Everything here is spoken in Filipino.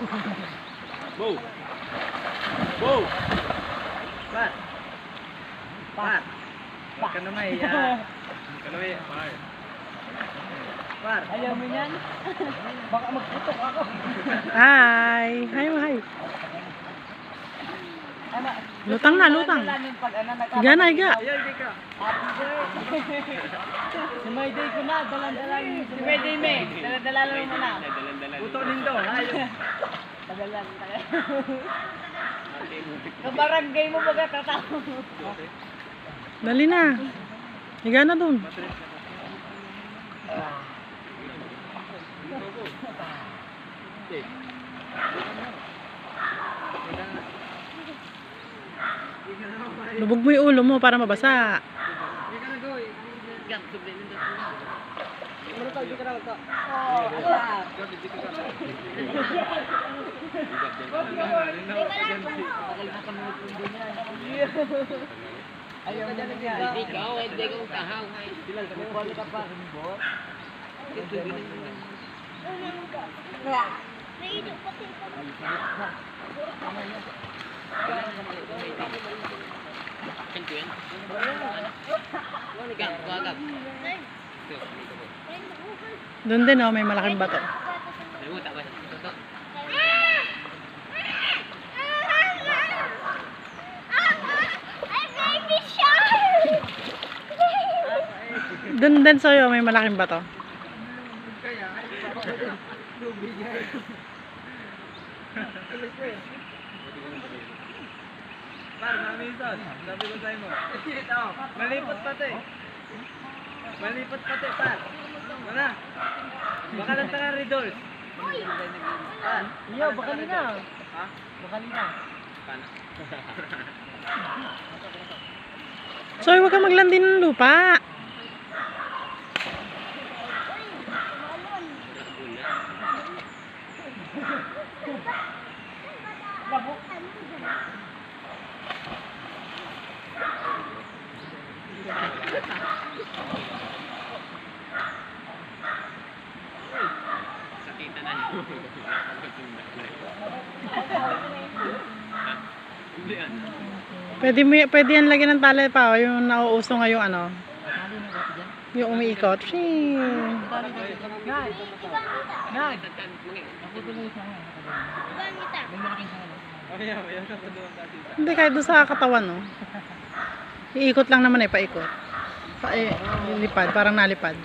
Bow. Bow. Pat. Pat. Huwag ka na mahiya. Kalawi. Par. Par. Ayaw mo yan? Baka magputok ako. Hi. Hi, hi. Lutang na, lutang. Higa na, higa. Ayaw, hindi ka. Happy birthday. Si Mayday ko na, dalan-dalan. Si Mayday me, dalan-dalan mo na. Puto nindo, ayaw. Tagalan, tagalan. Kabarangay mo baga tataw. Dali na. Higa na dun. Lubog mo yung ulo mo para mabasa. Ayaw mo na yan. Ikaw, hindi kong tahaw. Sila, kumupali ka pa. Boss? Doon din oh, may malaking bato. Doon din sa'yo, may malaking bato. Par, mamisos. Sabi ko sa'yo mo. Ito, malipot pati. Malipot pati, par. Mana? Baka lang tanga Riddles. Par. Iyo, bakali na. Ha? Bakali na. So, huwag ka maglandi ng lupa. Sakita na niyo. Pwede yan lagyan ng tali pa, oh, yung nauuso ngayong ano. Yung umiikot. Shing. Nag. Nag. Hindi, kahit doon sa katawan, no? Iikot lang naman eh, paikot. Lipad, parang nalipad.